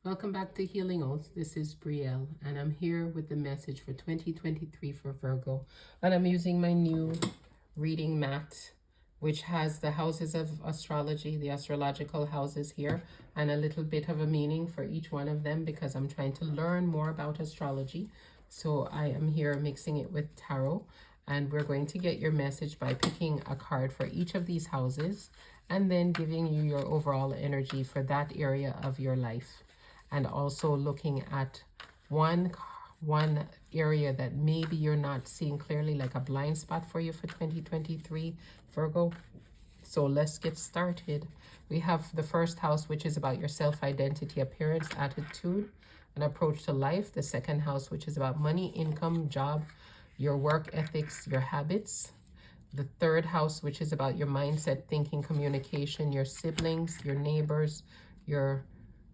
Welcome back to Healing Oaths. This is Brielle, and I'm here with the message for 2023 for Virgo. And I'm using my new reading mat, which has the houses of astrology, the astrological houses here, and a little bit of a meaning for each one of them because I'm trying to learn more about astrology. So I am here mixing it with tarot, and we're going to get your message by picking a card for each of these houses and then giving you your overall energy for that area of your life, and also looking at one area that maybe you're not seeing clearly, like a blind spot for you for 2023, Virgo. So let's get started. We have the first house, which is about your self-identity, appearance, attitude, and approach to life. The second house, which is about money, income, job, your work ethics, your habits. The third house, which is about your mindset, thinking, communication, your siblings, your neighbors, your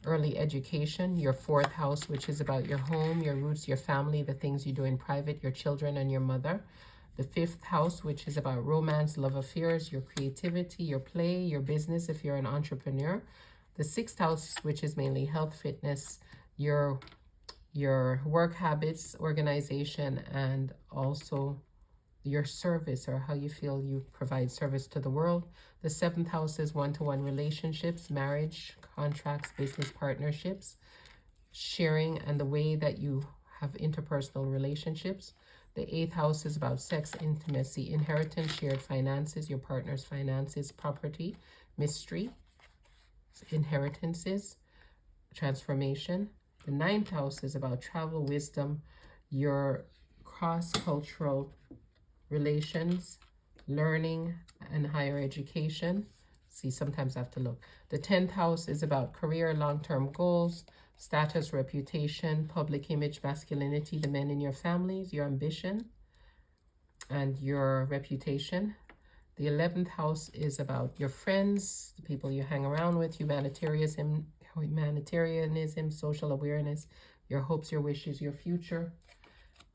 early education. Your fourth house, which is about your home, your roots, your family, the things you do in private, your children and your mother. The fifth house, which is about romance, love affairs, your creativity, your play, your business if you're an entrepreneur. The sixth house, which is mainly health, fitness, your work habits, organization, and also your service, or how you feel you provide service to the world. The seventh house is one-to-one relationships, marriage, contracts, business partnerships, sharing, and the way that you have interpersonal relationships. The eighth house is about sex, intimacy, inheritance, shared finances, your partner's finances, property, mystery, inheritances, transformation. The ninth house is about travel, wisdom, your cross-cultural relations, learning, and higher education. See, sometimes I have to look. The 10th house is about career, long-term goals, status, reputation, public image, masculinity, the men in your families, your ambition, and your reputation. The 11th house is about your friends, the people you hang around with, humanitarianism, social awareness, your hopes, your wishes, your future.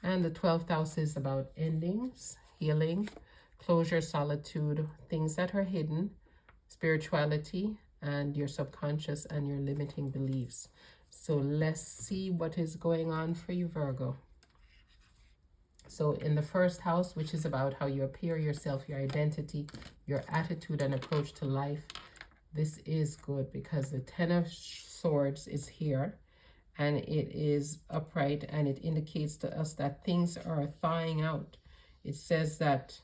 And the 12th house is about endings, healing, closure, solitude, things that are hidden, spirituality, and your subconscious and your limiting beliefs. So let's see what is going on for you, Virgo. So in the first house, which is about how you appear, yourself, your identity, your attitude and approach to life, this is good because the Ten of Swords is here and it is upright, and it indicates to us that things are thawing out. It says that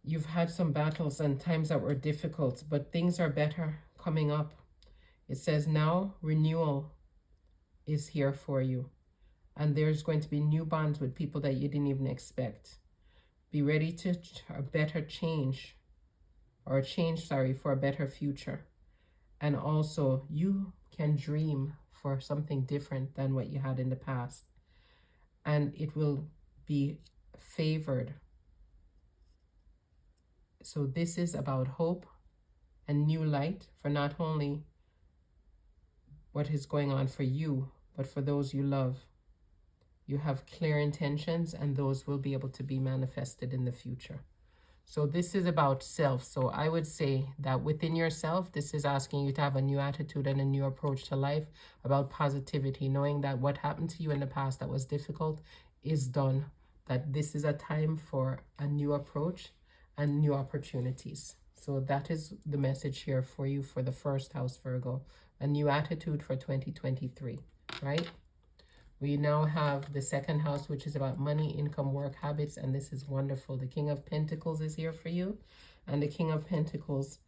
you've had some battles and times that were difficult, but things are better coming up. It says now renewal is here for you, and there's going to be new bonds with people that you didn't even expect. Be ready to a better change, or a change, sorry, for a better future. And also you can dream for something different than what you had in the past, and it will be favored. So this is about hope and new light for not only what is going on for you, but for those you love. You have clear intentions, and those will be able to be manifested in the future. So this is about self. So I would say that within yourself, this is asking you to have a new attitude and a new approach to life, about positivity, knowing that what happened to you in the past that was difficult is done, that this is a time for a new approach and new opportunities. So that is the message here for you for the first house, Virgo, a new attitude for 2023, right? We now have the second house, which is about money, income, work, habits, and this is wonderful. The King of Pentacles is here for you, and the King of Pentacles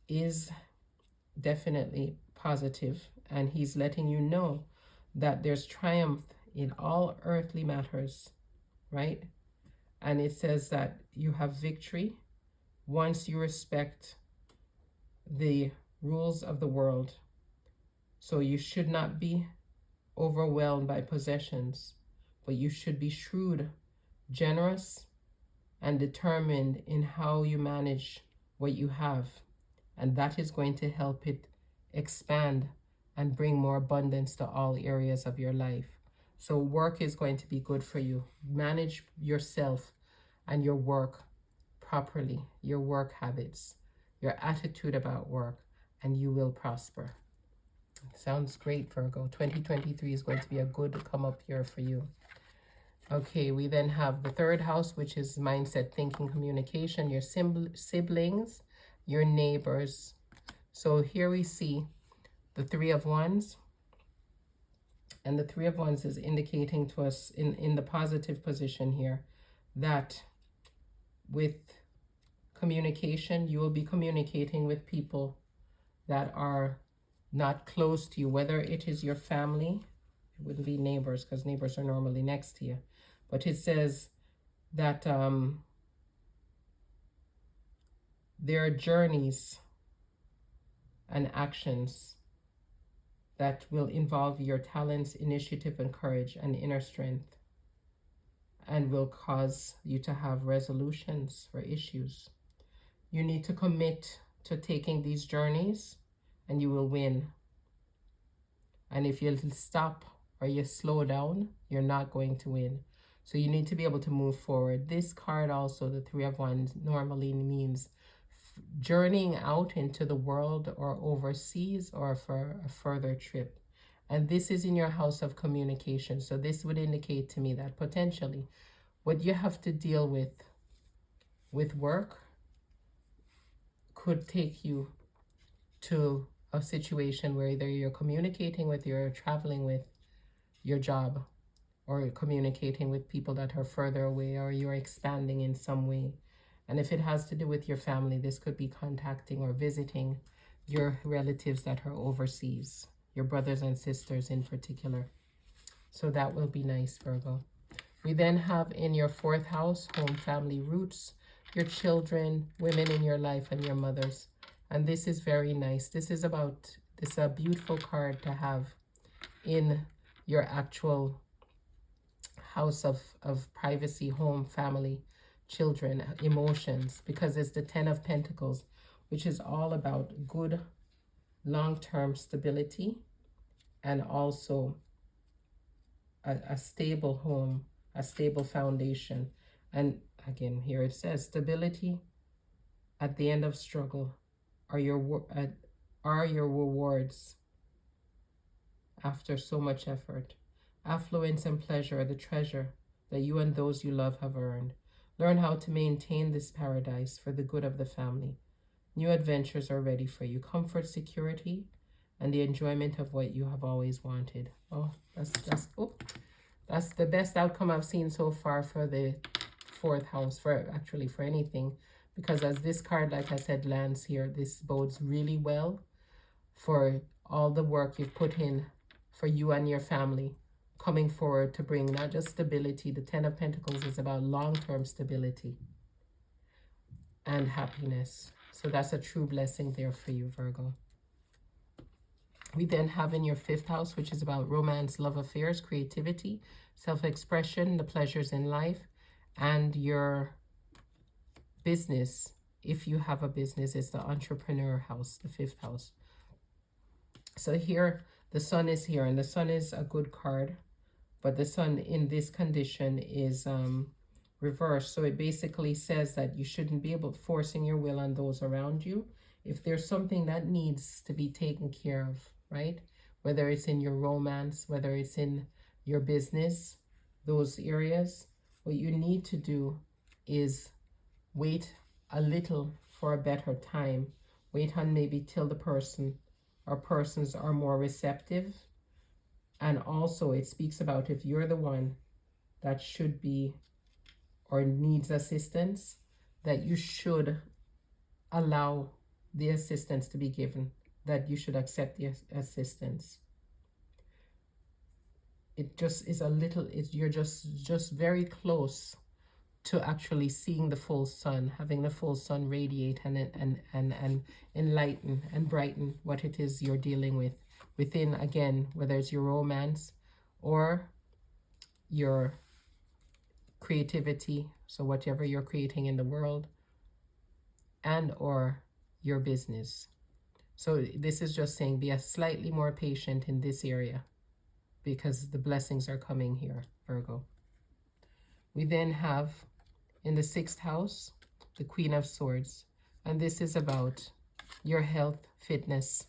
is definitely positive, and he's letting you know that there's triumph in all earthly matters, right? And it says that you have victory once you respect the rules of the world. So you should not be overwhelmed by possessions, but you should be shrewd, generous, and determined in how you manage what you have. And that is going to help it expand and bring more abundance to all areas of your life. So work is going to be good for you. Manage yourself and your work properly, your work habits, your attitude about work, and you will prosper. Sounds great, Virgo. 2023 is going to be a good come up year for you. Okay, we then have the third house, which is mindset, thinking, communication, your siblings, your neighbors. So here we see the Three of Wands. And the Three of Wands is indicating to us in the positive position here that with communication, you will be communicating with people that are not close to you, whether it is your family. It wouldn't be neighbors because neighbors are normally next to you. But it says that there are journeys and actions that will involve your talents, initiative, and courage and inner strength, and will cause you to have resolutions for issues. You need to commit to taking these journeys and you will win. And if you stop or you slow down, you're not going to win. So you need to be able to move forward. This card also, the Three of Wands, normally means journeying out into the world or overseas or for a further trip. And this is in your house of communication. So this would indicate to me that potentially what you have to deal with work could take you to a situation where either you're communicating with, you're traveling with your job, or communicating with people that are further away, or you're expanding in some way. And if it has to do with your family, this could be contacting or visiting your relatives that are overseas, your brothers and sisters in particular. So that will be nice, Virgo. We then have in your fourth house, home, family, roots, your children, women in your life, and your mothers. And this is very nice. This is a beautiful card to have in your actual house of privacy, home, family, children, emotions, because it's the Ten of Pentacles, which is all about good long-term stability and also a stable home, a stable foundation. And again, here it says stability at the end of struggle are your rewards after so much effort. Affluence and pleasure are the treasure that you and those you love have earned. Learn how to maintain this paradise for the good of the family. New adventures are ready for you. Comfort, security, and the enjoyment of what you have always wanted. Oh, that's the best outcome I've seen so far for the fourth house, for anything. Because as this card, like I said, lands here, this bodes really well for all the work you've put in for you and your family coming forward to bring not just stability. The Ten of Pentacles is about long-term stability and happiness. So that's a true blessing there for you, Virgo. We then have in your fifth house, which is about romance, love affairs, creativity, self-expression, the pleasures in life, and your business. If you have a business, it's the entrepreneur house, the fifth house. So here, the sun is here, and the sun is a good card, but the sun in this condition is reversed. So it basically says that you shouldn't be forcing your will on those around you. If there's something that needs to be taken care of, right? Whether it's in your romance, whether it's in your business, those areas, what you need to do is wait a little for a better time. Wait on maybe till the person or persons are more receptive. And also it speaks about if you're the one that should be or needs assistance, that you should allow the assistance to be given, that you should accept the assistance. It just is a little, you're just very close to actually seeing the full sun, having the full sun radiate and enlighten and brighten what it is you're dealing with within, again, whether it's your romance or your creativity, so whatever you're creating in the world, and or your business. So this is just saying be a slightly more patient in this area because the blessings are coming here, Virgo. We then have in the sixth house, the Queen of Swords. And this is about your health, fitness,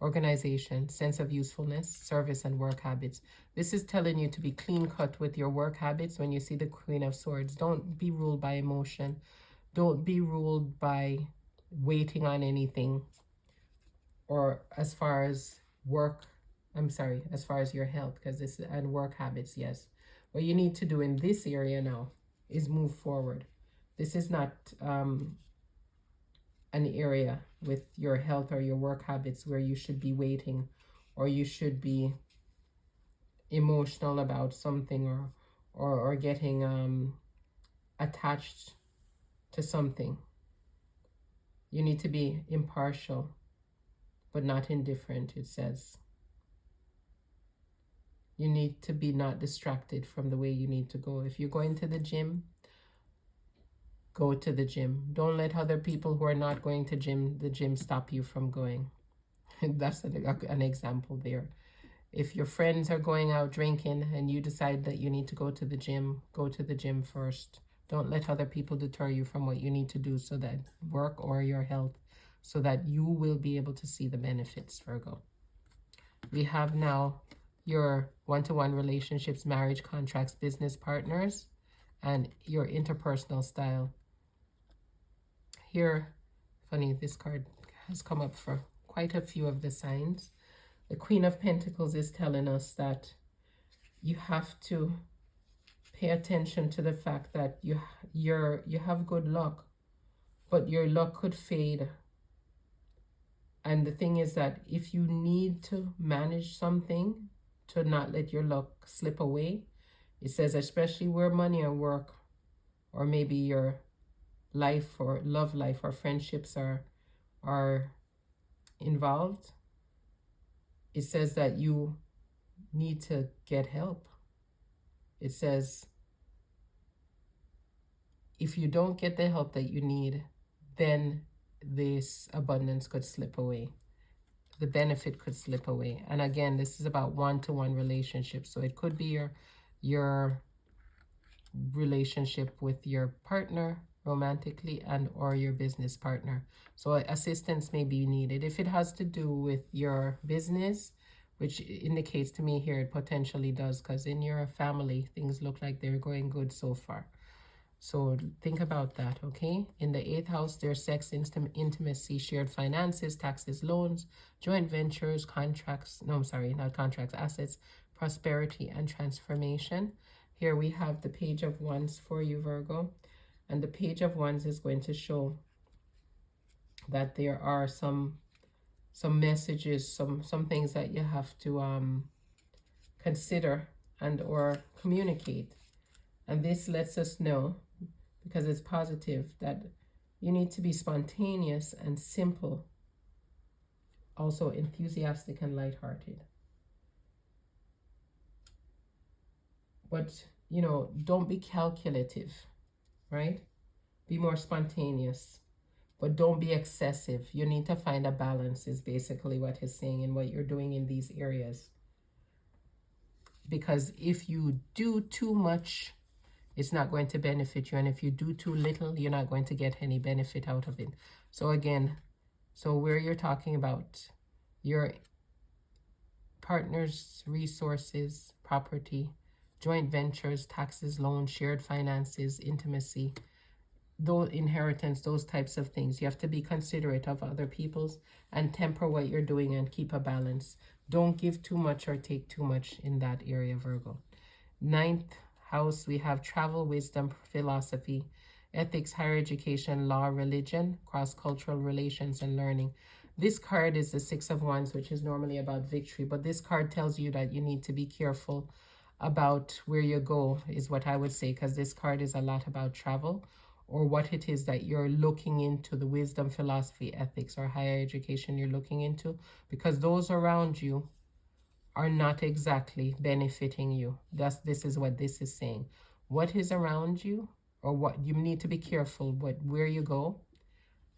organization, sense of usefulness, service, and work habits. This is telling you to be clean cut with your work habits. When you see the Queen of Swords, don't be ruled by emotion. Don't be ruled by waiting on anything, or as far as work, as far as your health, because this and work habits, yes. What you need to do in this area now is move forward. This is not an area with your health or your work habits where you should be waiting, or you should be emotional about something, or getting attached to something. You need to be impartial but not indifferent, it says. You need to be not distracted from the way you need to go. If you're going to the gym, go to the gym. Don't let other people who are not going to the gym stop you from going. That's an example there. If your friends are going out drinking and you decide that you need to go to the gym first. Don't let other people deter you from what you need to do, so that work or your health, so that you will be able to see the benefits, Virgo. We have now your one-to-one relationships, marriage contracts, business partners, and your interpersonal style. Here, funny, this card has come up for quite a few of the signs. The Queen of Pentacles is telling us that you have to pay attention to the fact that you have good luck, but your luck could fade. And the thing is that if you need to manage something to not let your luck slip away, it says especially where money or work, or maybe your life or love life or friendships are involved, it says that you need to get help. It says if you don't get the help that you need, then this abundance could slip away. The benefit could slip away. And again, this is about one-to-one relationships. So it could be your relationship with your partner romantically, and or your business partner. So assistance may be needed. If it has to do with your business, which indicates to me here it potentially does, because in your family, things look like they're going good so far. So think about that, okay? In the 8th house, there's sex, intimacy, shared finances, taxes, loans, joint ventures, contracts, no, I'm sorry, not contracts, assets, prosperity, and transformation. Here we have the Page of Wands for you, Virgo. And the Page of Wands is going to show that there are some messages, some things that you have to consider and or communicate. And this lets us know, because it's positive, that you need to be spontaneous and simple, also enthusiastic and lighthearted. But, you know, don't be calculative, right? Be more spontaneous, but don't be excessive. You need to find a balance, is basically what he's saying, in what you're doing in these areas. Because if you do too much, it's not going to benefit you. And if you do too little, you're not going to get any benefit out of it. So again, so where you're talking about your partner's resources, property, joint ventures, taxes, loans, shared finances, intimacy, those inheritance, those types of things, you have to be considerate of other people's and temper what you're doing and keep a balance. Don't give too much or take too much in that area, Virgo. 9th house, we have travel, wisdom, philosophy, ethics, higher education, law, religion, cross-cultural relations, and learning. This card is the 6 of Wands, which is normally about victory, but this card tells you that you need to be careful about where you go, is what I would say, because this card is a lot about travel, or what it is that you're looking into, the wisdom, philosophy, ethics, or higher education you're looking into, because those around you are not exactly benefiting you. This is what this is saying. What is around you, or what you need to be careful where you go,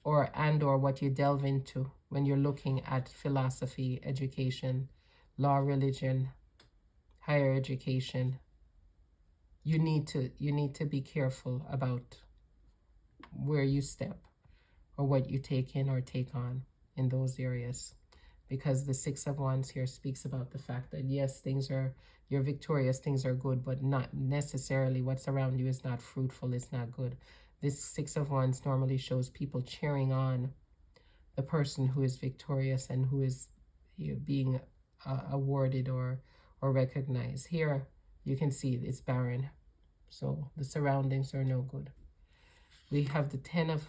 or what you delve into when you're looking at philosophy, education, law, religion, higher education. You need to be careful about where you step, or what you take in or take on in those areas. because the Six of Wands here speaks about the fact that yes, you're victorious, things are good, but not necessarily what's around you is not fruitful, it's not good. This Six of Wands normally shows people cheering on the person who is victorious and who is being awarded or recognized. Here you can see it's barren, so the surroundings are no good. We have the 10th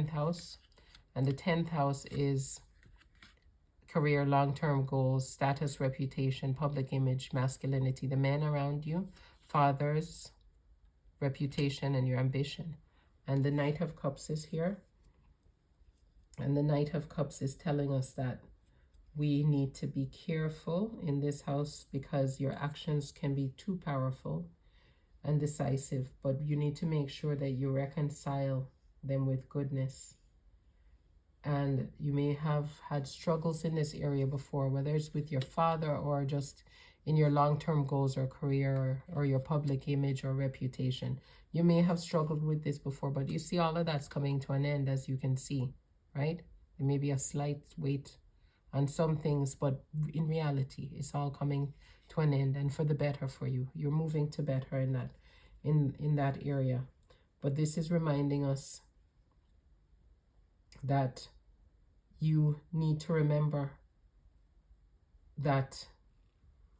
house, and the 10th house is career, long-term goals, status, reputation, public image, masculinity, the men around you, fathers, reputation, and your ambition. And the Knight of Cups is here. And the Knight of Cups is telling us that we need to be careful in this house because your actions can be too powerful and decisive, but you need to make sure that you reconcile them with goodness. And you may have had struggles in this area before, whether it's with your father or just in your long-term goals or career or your public image or reputation. You may have struggled with this before, but you see all of that's coming to an end, as you can see, right? There may be a slight weight on some things, but in reality, it's all coming to an end and for the better for you. You're moving to better in that area. But this is reminding us that you need to remember that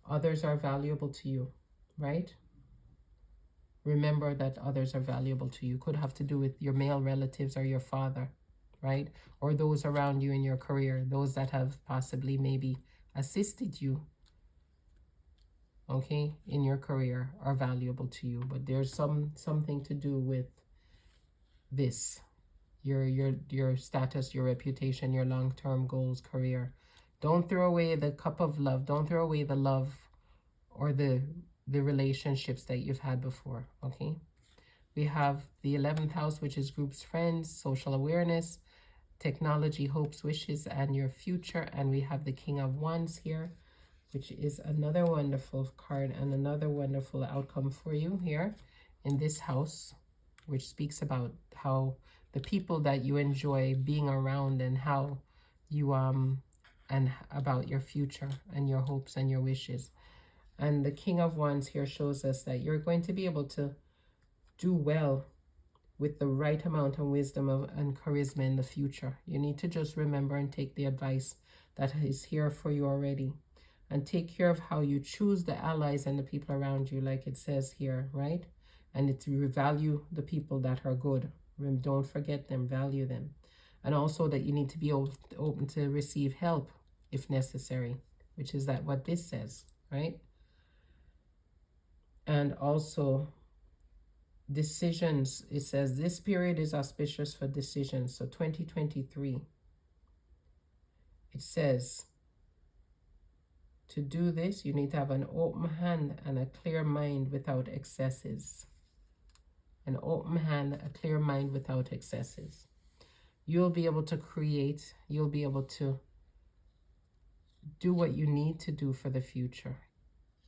others are valuable to you, right? Remember that others are valuable to you. Could have to do with your male relatives or your father, right? Or those around you in your career, those that have possibly maybe assisted you, okay, in your career are valuable to you. But there's something to do with this, your status, your reputation, your long-term goals, career. Don't throw away the cup of love. Don't throw away the love or the relationships that you've had before, okay? We have the 11th house, which is groups, friends, social awareness, technology, hopes, wishes, and your future. And we have the King of Wands here, which is another wonderful card and another wonderful outcome for you here in this house, which speaks about how the people that you enjoy being around and how you and about your future and your hopes and your wishes. And the King of Wands here shows us that you're going to be able to do well with the right amount of wisdom and charisma in the future. You need to just remember and take the advice that is here for you already. And take care of how you choose the allies and the people around you, like it says here, right? And it's value the people that are good. Don't forget them, value them. And also that you need to be open to receive help if necessary, which is that what this says, right? And also decisions, it says this period is auspicious for decisions. So 2023, it says to do this, you need to have an open hand and a clear mind without excesses. An open hand, a clear mind without excesses. You'll be able to create, you'll be able to do what you need to do for the future.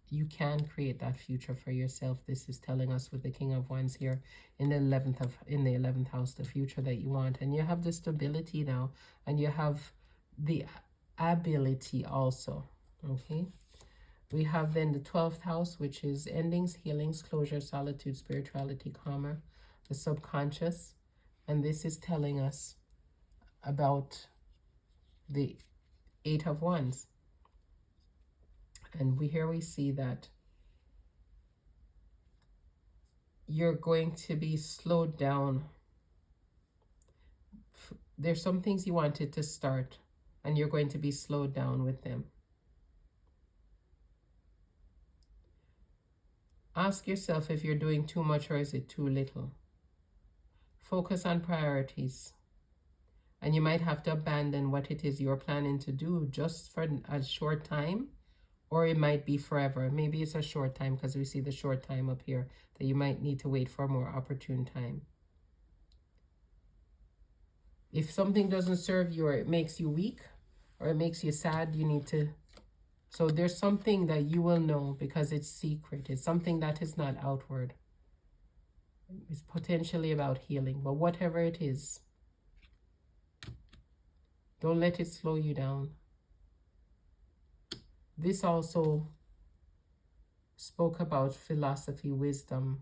You can create that future for yourself. This is telling us with the King of Wands here in the 11th house, the future that you want. And you have the stability now, and you have the ability also, okay? We have then the 12th house, which is endings, healings, closure, solitude, spirituality, karma, the subconscious. And this is telling us about the 8 of Wands. And here we see that you're going to be slowed down. There's some things you wanted to start, and you're going to be slowed down with them. Ask yourself if you're doing too much or is it too little. Focus on priorities. And you might have to abandon what it is you're planning to do just for a short time, or it might be forever. Maybe it's a short time because we see the short time up here that you might need to wait for a more opportune time. If something doesn't serve you or it makes you weak or it makes you sad, you need to... So there's something that you will know because it's secret. It's something that is not outward. It's potentially about healing. But whatever it is, Don't let it slow you down. This also spoke about philosophy, wisdom,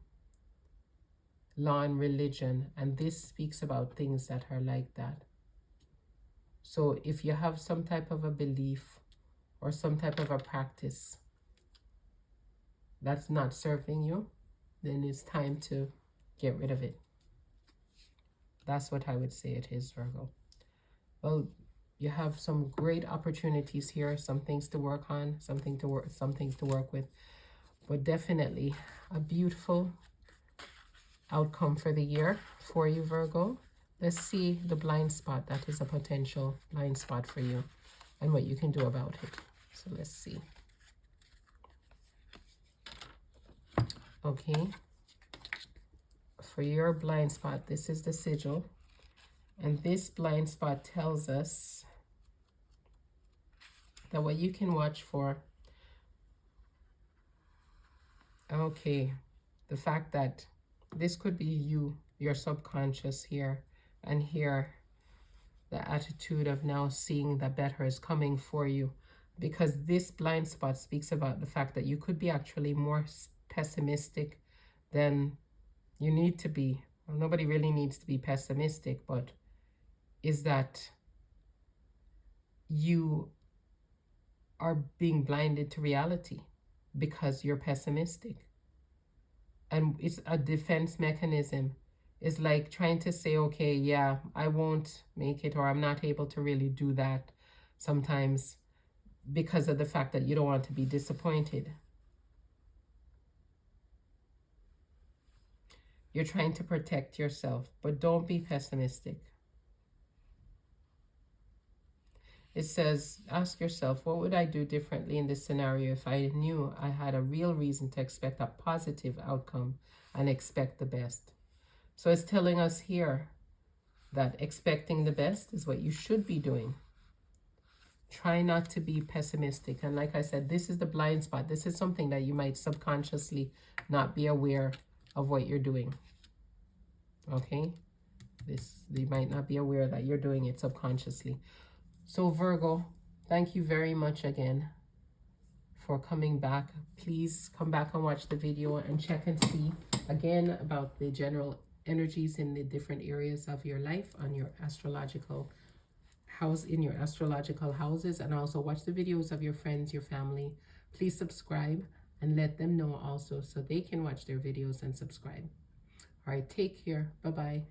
law, and religion, and this speaks about things that are like that. So if you have some type of a belief or some type of a practice that's not serving you, then it's time to get rid of it. That's what I would say it is, Virgo. Well, you have some great opportunities here, some things to work on, some things to work with, but definitely a beautiful outcome for the year for you, Virgo. Let's see the blind spot. That is a potential blind spot for you and what you can do about it. So let's see. Okay. For your blind spot, this is the sigil. And this blind spot tells us that what you can watch for, okay, the fact that this could be you, your subconscious here, and here the attitude of now seeing that better is coming for you, because this blind spot speaks about the fact that you could be actually more pessimistic than you need to be. Well, nobody really needs to be pessimistic, but is that you are being blinded to reality because you're pessimistic. And it's a defense mechanism. It's like trying to say, okay, yeah, I won't make it, or I'm not able to really do that sometimes because of the fact that you don't want to be disappointed. You're trying to protect yourself, but don't be pessimistic. It says, ask yourself, what would I do differently in this scenario if I knew I had a real reason to expect a positive outcome and expect the best? So it's telling us here that expecting the best is what you should be doing. Try not to be pessimistic. And like I said, this is the blind spot. This is something that you might subconsciously not be aware of what you're doing. Okay? You might not be aware that you're doing it subconsciously. So Virgo, thank you very much again for coming back. Please come back and watch the video and check and see again about the general energies in the different areas of your life on your astrological house, in your astrological houses, and also watch the videos of your friends, your family. Please subscribe and let them know also so they can watch their videos and subscribe. All right, take care. Bye-bye.